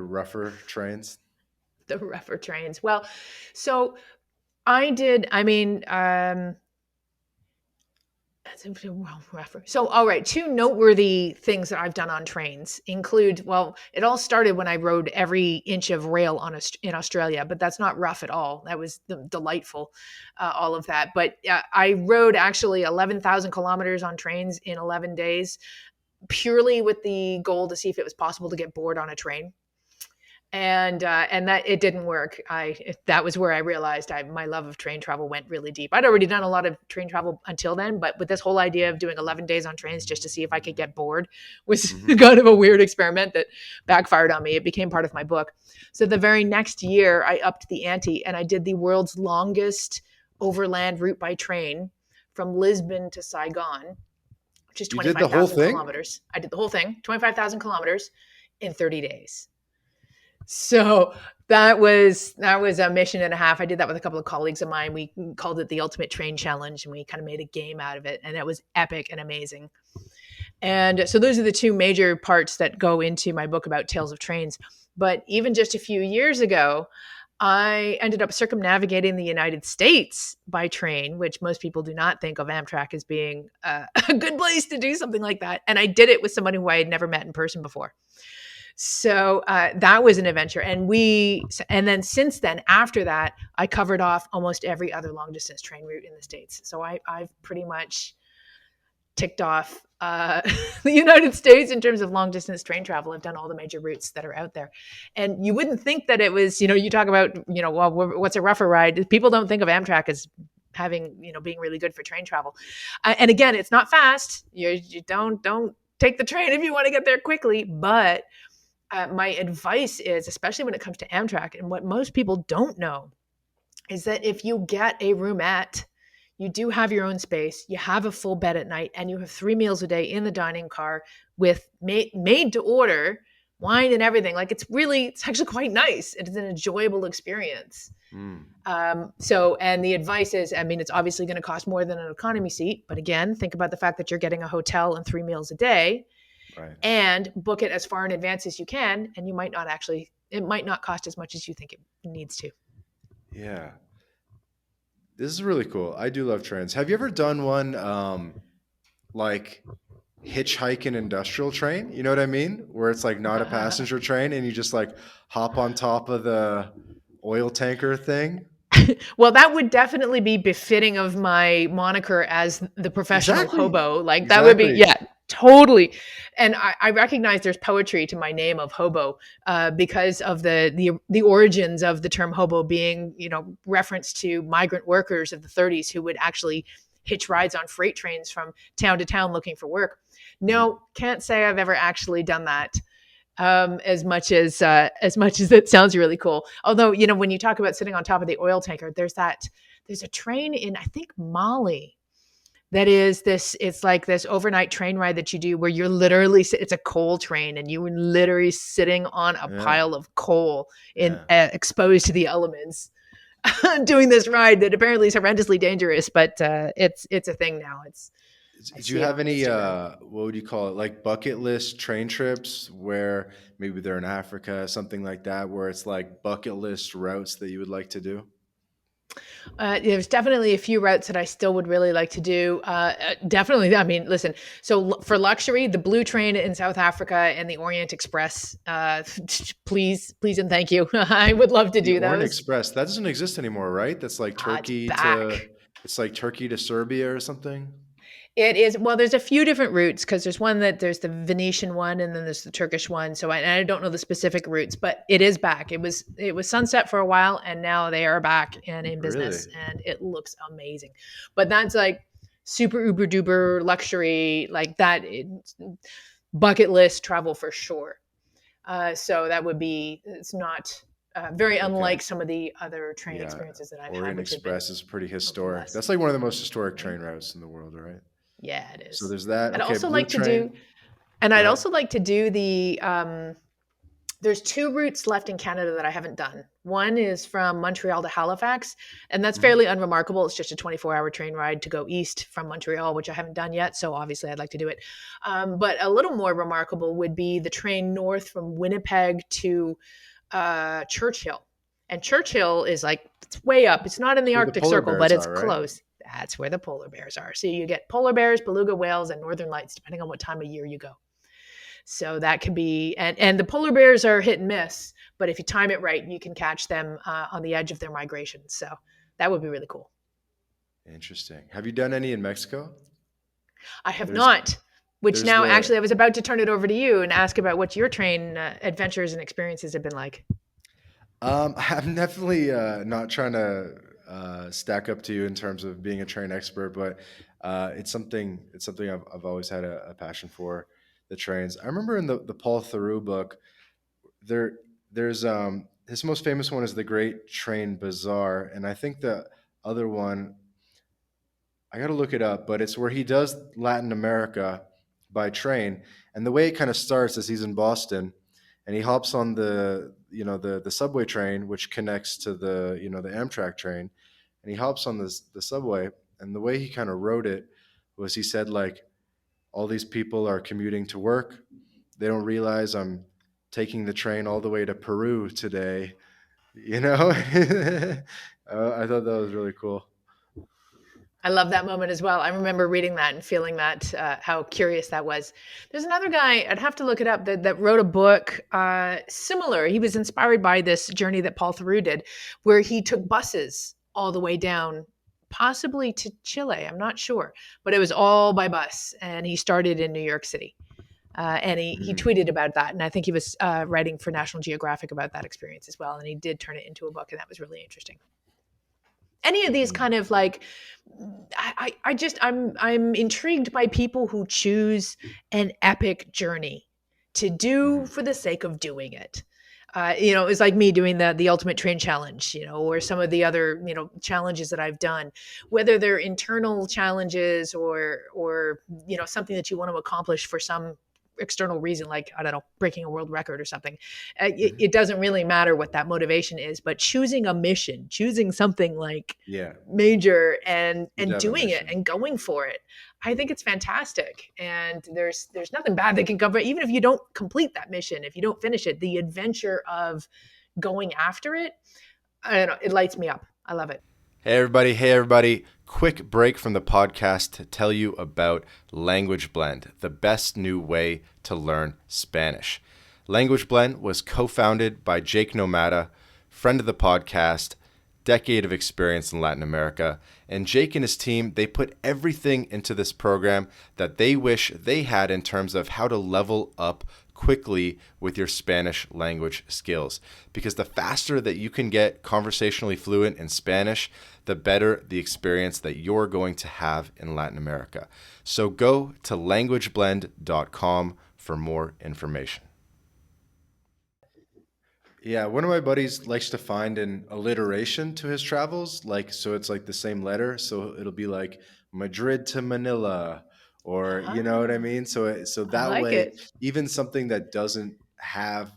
rougher trains? The rougher trains. Well, so I did. I mean, so, all right, two noteworthy things that I've done on trains include, well, it all started when I rode every inch of rail in Australia, but that's not rough at all. That was delightful, all of that. But I rode actually 11,000 kilometers on trains in 11 days, purely with the goal to see if it was possible to get bored on a train. And that it didn't work. That was where I realized my love of train travel went really deep. I'd already done a lot of train travel until then, but with this whole idea of doing 11 days on trains just to see if I could get bored was Hmm. kind of a weird experiment that backfired on me. It became part of my book. So the very next year, I upped the ante and I did the world's longest overland route by train from Lisbon to Saigon, which is You did the whole 25,000 thing? kilometers. I did the whole thing, 25,000 kilometers in 30 days. So that was a mission and a half. I did that with a couple of colleagues of mine. We called it the Ultimate Train Challenge, and we kind of made a game out of it, and it was epic and amazing. And so those are the two major parts that go into my book about Tales of Trains. But even just a few years ago, I ended up circumnavigating the United States by train, which most people do not think of Amtrak as being a good place to do something like that. And I did it with somebody who I had never met in person before. So that was an adventure. And then since then, after that, I covered off almost every other long distance train route in the States. So I've pretty much ticked off the United States in terms of long distance train travel. I've done all the major routes that are out there. And you wouldn't think that it was, you talk about, well, what's a rougher ride? People don't think of Amtrak as having, being really good for train travel. And again, it's not fast. You don't take the train if you want to get there quickly. But my advice is, especially when it comes to Amtrak, and what most people don't know, is that if you get a roomette, you do have your own space, you have a full bed at night, and you have 3 meals a day in the dining car with made to order wine and everything. Like it's actually quite nice. It is an enjoyable experience. And the advice is, it's obviously going to cost more than an economy seat, but again, think about the fact that you're getting a hotel and 3 meals a day, Right. and book it as far in advance as you can. And it might not cost as much as you think it needs to. Yeah. This is really cool. I do love trains. Have you ever done one like hitchhike an industrial train? You know what I mean? Where it's like not a passenger train and you just like hop on top of the oil tanker thing? Well, that would definitely be befitting of my moniker as the professional Exactly. hobo. Like that would be, Exactly. yeah, totally. And I recognize there's poetry to my name of hobo because of the origins of the term hobo being, reference to migrant workers of the 30s who would actually hitch rides on freight trains from town to town looking for work. No, there't say I've ever actually done that. As much as it sounds really cool. Although, when you talk about sitting on top of the oil tanker, there's a train in, I think, Mali that is this, it's like this overnight train ride that you do where you're literally, it's a coal train and you're literally sitting on a Yeah. pile of coal Yeah. exposed to the elements doing this ride that apparently is horrendously dangerous, but it's a thing now. I Do you see it have on any Instagram. what would you call it? Like bucket list train trips where maybe they're in Africa, something like that, where it's like bucket list routes that you would like to do? There's definitely a few routes that I still would really like to do. Definitely, listen. So for luxury, the Blue Train in South Africa and the Orient Express. Please, please, and thank you. I would love to The do Orient those. Express, that doesn't exist anymore, right? That's like It's back. Turkey to Serbia or something. It is, well, there's a few different routes because there's the Venetian one and then there's the Turkish one. So I don't know the specific routes, but it is back. It was sunset for a while and now they are back and in Really? business and it looks amazing. But that's like super uber duper luxury, like that bucket list travel for sure. So that would be, it's not very Okay. unlike some of the other train Yeah. experiences that I've had, Orient which have been Express is pretty a little historic. less. That's like one of the most historic Right? train routes in the world, right? Yeah, it So is. there's that. I'd Okay, also Blue like to do, Train. and Go I'd ahead. also like to do there's 2 routes left in Canada that I haven't done. One is from Montreal to Halifax, and that's Mhm. fairly unremarkable. It's just a 24-hour train ride to go east from Montreal, which I haven't done yet. So obviously I'd like to do it. But a little more remarkable would be the train north from Winnipeg to Churchill. And Churchill is like, it's way up. It's not in the Where the Arctic polar Circle, but bears it's are, right? close. That's where the polar bears are. So you get polar bears, beluga whales, and northern lights, depending on what time of year you go. So that can be, and the polar bears are hit and miss, but if you time it right, you can catch them on the edge of their migration. So that would be really cool. Interesting. Have you done any in Mexico? I have There's not, which there's now the actually I was about to turn it over to you and ask about what your train adventures and experiences have been like. I'm definitely not trying to stack up to you in terms of being a train expert, but it's something I've always had a passion for, the trains. I remember in the Paul Theroux book, there there's his most famous one is the Great Train Bazaar, and I think the other one, I got to look it up, but it's where he does Latin America by train. And the way it kind of starts is he's in Boston and he hops on the subway train, which connects to the Amtrak train. And he hops on the subway. And the way he kind of wrote it was he said, like, all these people are commuting to work. They don't realize I'm taking the train all the way to Peru today. You know, I thought that was really cool. I love that moment as well. I remember reading that and feeling that how curious that was. There's another guy, I'd have to look it up, that wrote a book similar. He was inspired by this journey that Paul Theroux did, where he took buses all the way down, possibly to Chile. I'm not sure, but it was all by bus, and he started in New York City. And he Mm, tweeted about that, and I think he was writing for National Geographic about that experience as well. And he did turn it into a book, and that was really interesting. Any of these mm, kind of like, I'm intrigued by people who choose an epic journey to do mm. for the sake of doing it. It's like me doing the ultimate train challenge, or some of the other, challenges that I've done, whether they're internal challenges or something that you want to accomplish for some external reason, like, I don't know, breaking a world record or something. Mhm. It doesn't really matter what that motivation is, but choosing a mission, choosing something like Yeah, major, and good to have a doing it mission. and going for it, I think it's fantastic. And there's nothing bad that can come from it, even if you don't complete that mission, if you don't finish it, the adventure of going after it, I don't know, it lights me up. I love it. Hey, everybody. Hey, everybody. Quick break from the podcast to tell you about Language Blend, the best new way to learn Spanish. Language Blend was co founded by Jake Nomada, friend of the podcast, decade of experience in Latin America. And Jake and his team, they put everything into this program that they wish they had in terms of how to level up quickly with your Spanish language skills. Because the faster that you can get conversationally fluent in Spanish, the better the experience that you're going to have in Latin America. So go to languageblend.com for more information. Yeah, one of my buddies likes to find an alliteration to his travels, like so it's like the same letter, so it'll be like Madrid to Manila, or you know what I Ah, mean? So I that like way, it. even something that doesn't have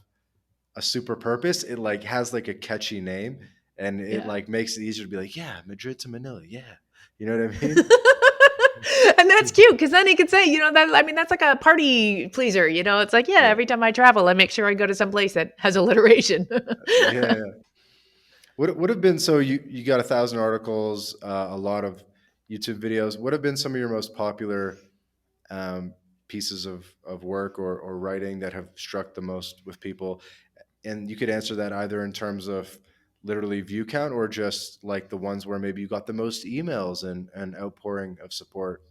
a super purpose, it like has like a catchy name, and it Yeah. like makes it easier to be like, yeah, Madrid to Manila, yeah. You know what I mean? And that's cute, because then he could say, that, I mean, that's like a party pleaser. It's like, yeah, Yeah. every time I travel, I make sure I go to some place that has alliteration. Yeah. Would have been so you got 1,000 articles, a lot of YouTube videos. What have been some of your most popular um, pieces of work or writing that have struck the most with people? And you could answer that either in terms of literally view count or just like the ones where maybe you got the most emails and outpouring of support.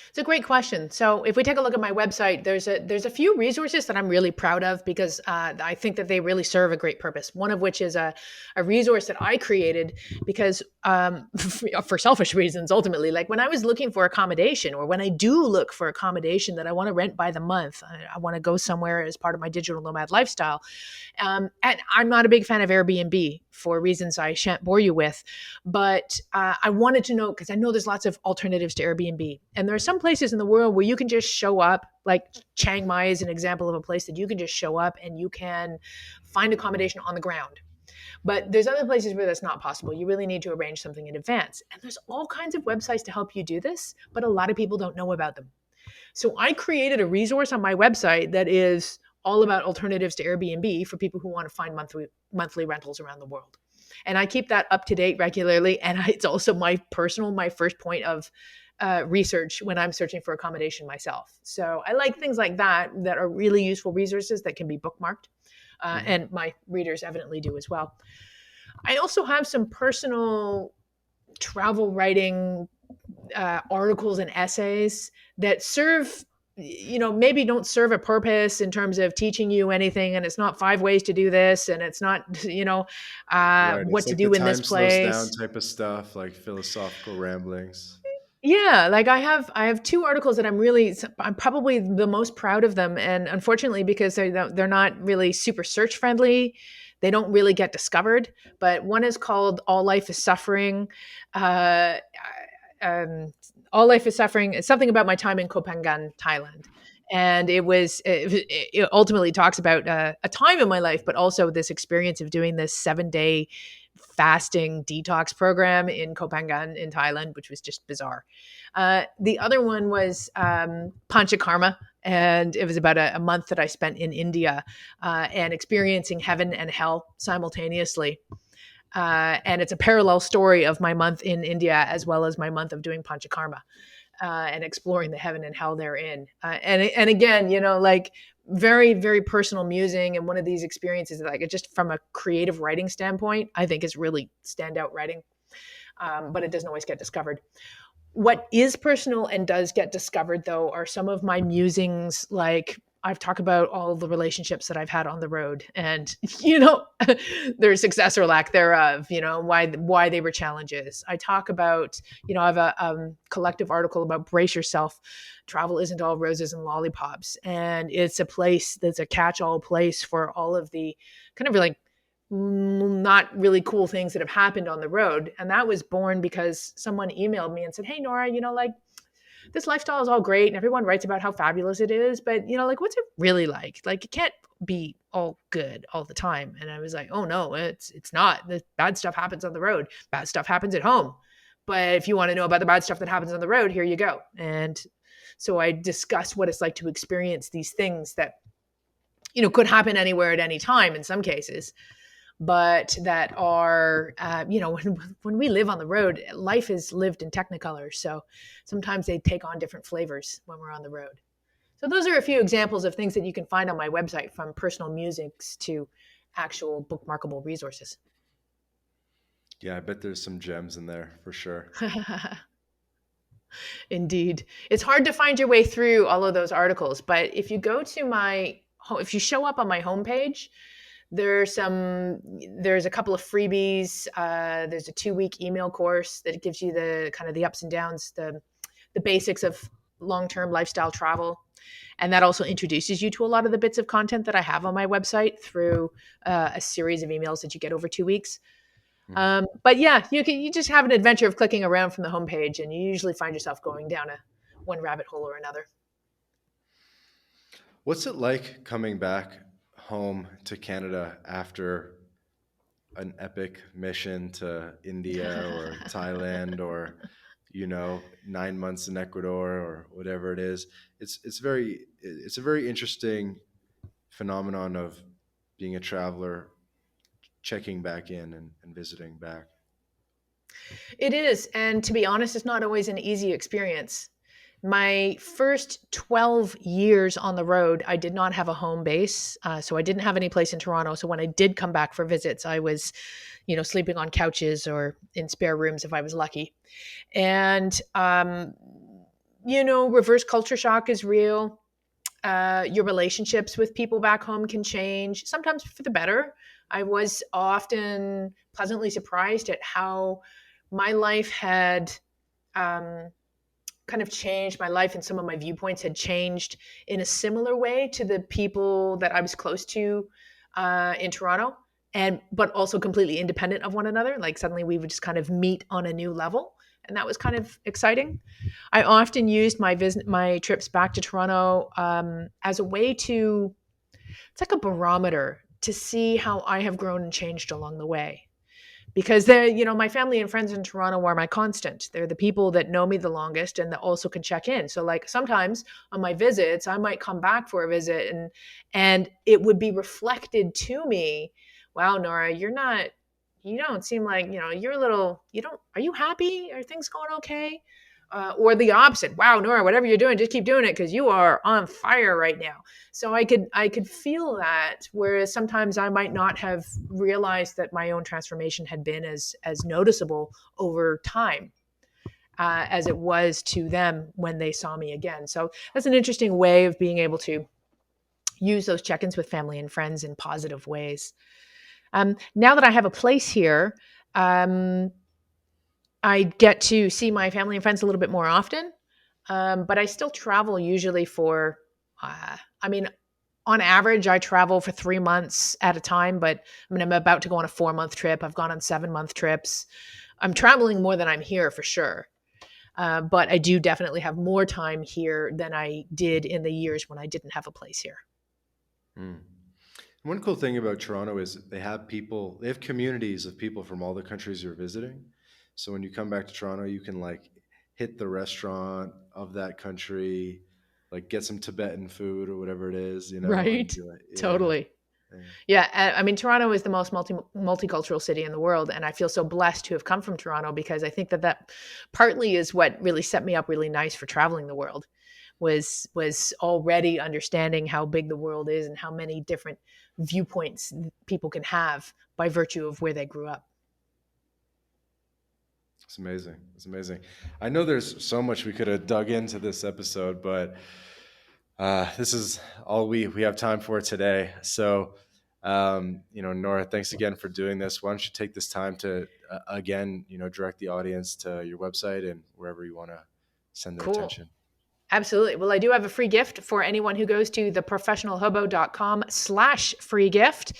It's a great question. So, if we take a look at my website, there's a few resources that I'm really proud of, because I think that they really serve a great purpose. One of which is a resource that I created because, for selfish reasons, ultimately, like when I was looking for accommodation, or when I do look for accommodation that I want to rent by the month, I want to go somewhere as part of my digital nomad lifestyle. And I'm not a big fan of Airbnb for reasons I shan't bore you with, but I wanted to know, because I know there's lots of alternatives to Airbnb. And there are some places in the world where you can just show up, like Chiang Mai is an example of a place that you can just show up and you can find accommodation on the ground. But there's other places where that's not possible. You really need to arrange something in advance. And there's all kinds of websites to help you do this, but a lot of people don't know about them. So I created a resource on my website that is all about alternatives to Airbnb for people who want to find monthly rentals around the world. And I keep that up to date regularly. And it's also my first point of research when I'm searching for accommodation myself. So I like things like that are really useful resources that can be bookmarked. Mhm. And my readers evidently do as well. I also have some personal travel writing articles and essays that serve, maybe don't serve a purpose in terms of teaching you anything, and it's not 5 ways to do this, and it's not Right. what It's to like the do in this time slows down place. type of stuff, like philosophical ramblings. Yeah, like I have two articles that I'm probably the most proud of them, and unfortunately, because they're not really super search friendly, they don't really get discovered. But one is called "All Life Is Suffering." Uh, um, All Life Is Suffering. It's something about my time in Kopangan, Thailand, and it ultimately talks about a time in my life, but also this experience of doing this 7 day fasting detox program in Koh Phangan in Thailand, which was just bizarre. The other one was Panchakarma, and it was about a month that I spent in India and experiencing heaven and hell simultaneously. And it's a parallel story of my month in India as well as my month of doing Panchakarma and exploring the heaven and hell therein. And again, like very, very personal musing. And one of these experiences, like it just from a creative writing standpoint, I think is really standout writing, but it doesn't always get discovered. What is personal and does get discovered, though, are some of my musings. Like I've talked about all the relationships that I've had on the road, and their success or lack thereof. Why they were challenges. I talk about, I have a collective article about brace yourself. Travel isn't all roses and lollipops, and it's a place that's a catch-all place for all of the kind of like not really cool things that have happened on the road. And that was born because someone emailed me and said, "Hey, Nora, like this lifestyle is all great and everyone writes about how fabulous it is, but like, what's it really like? Like, it can't be all good all the time." And I was like, "Oh no, it's not. The bad stuff happens on the road. Bad stuff happens at home. But if you want to know about the bad stuff that happens on the road, here you go." And so I discuss what it's like to experience these things that, could happen anywhere at any time in some cases, but that are, when we live on the road, life is lived in technicolor. So sometimes they take on different flavors when we're on the road. So those are a few examples of things that you can find on my website, from personal musings to actual bookmarkable resources. Yeah, I bet there's some gems in there for sure. Indeed. It's hard to find your way through all of those articles, but if you if you show up on my homepage, there's a couple of freebies. There's a 2-week email course that gives you the kind of the ups and downs, the basics of long-term lifestyle travel. And that also introduces you to a lot of the bits of content that I have on my website through a series of emails that you get over 2 weeks. But yeah, you just have an adventure of clicking around from the homepage, and you usually find yourself going down one rabbit hole or another. What's it like coming back home to Canada after an epic mission to India or Thailand or 9 months in Ecuador or whatever it is? It's a very interesting phenomenon of being a traveler, checking back in and visiting back. It is. And to be honest, it's not always an easy experience. My first 12 years on the road, I did not have a home base. So I didn't have any place in Toronto. So when I did come back for visits, I was, sleeping on couches or in spare rooms if I was lucky. And, reverse culture shock is real. Your relationships with people back home can change, sometimes for the better. I was often pleasantly surprised at how my life had kind of changed. My life and some of my viewpoints had changed in a similar way to the people that I was close to in Toronto, but also completely independent of one another. Like suddenly we would just kind of meet on a new level. And that was kind of exciting. I often used my trips back to Toronto as a way to, it's like a barometer to see how I have grown and changed along the way. Because my family and friends in Toronto are my constant. They're the people that know me the longest and that also can check in. So like sometimes on my visits, I might come back for a visit and it would be reflected to me, "Wow, Nora, you don't seem like, you're a little, are you happy? Are things going okay?" Or the opposite. "Wow, Nora, whatever you're doing, just keep doing it because you are on fire right now." So I could feel that, whereas sometimes I might not have realized that my own transformation had been as noticeable over time as it was to them when they saw me again. So that's an interesting way of being able to use those check-ins with family and friends in positive ways. Now that I have a place here, I get to see my family and friends a little bit more often, but I still travel usually for, on average, I travel for 3 months at a time, but I'm about to go on a 4-month trip. I've gone on 7-month trips. I'm traveling more than I'm here for sure. But I do definitely have more time here than I did in the years when I didn't have a place here. One cool thing about Toronto is they have communities of people from all the countries you're visiting. So when you come back to Toronto, you can like hit the restaurant of that country, like get some Tibetan food or whatever it is, and Right? be like, yeah, Totally. yeah, Yeah, I mean, Toronto is the most multicultural city in the world, and I feel so blessed to have come from Toronto because I think that partly is what really set me up really nice for traveling the world. Was already understanding how big the world is and how many different viewpoints people can have by virtue of where they grew up. it's amazing. It's amazing. I know there's so much we could have dug into this episode, but this is all we have time for today. So, Nora, thanks again for doing this. Why don't you take this time to again, direct the audience to your website and wherever you want to send their Cool. attention. Absolutely. Well, I do have a free gift for anyone who goes to theprofessionalhobo.com/free gift.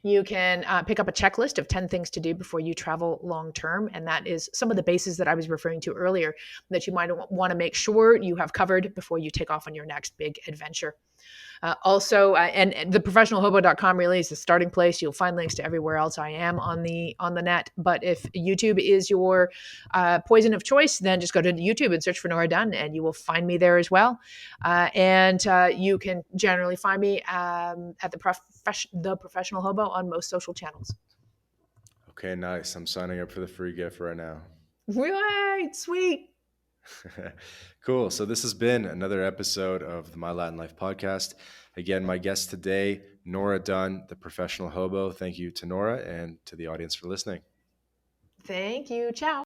You can pick up a checklist of 10 things to do before you travel long term. And that is some of the bases that I was referring to earlier that you might want to make sure you have covered before you take off on your next big adventure. And theprofessionalhobo.com really is the starting place. You'll find links to everywhere else I am on the net. But if YouTube is your poison of choice, then just go to YouTube and search for Nora Dunn, and you will find me there as well. And you can generally find me at the Professional Hobo on most social channels. Okay, nice. I'm signing up for the free gift right now. Right, sweet. Cool. So this has been another episode of the My Latin Life podcast. Again, my guest today, Nora Dunn, the Professional Hobo. Thank you to Nora and to the audience for listening. Thank you. Ciao.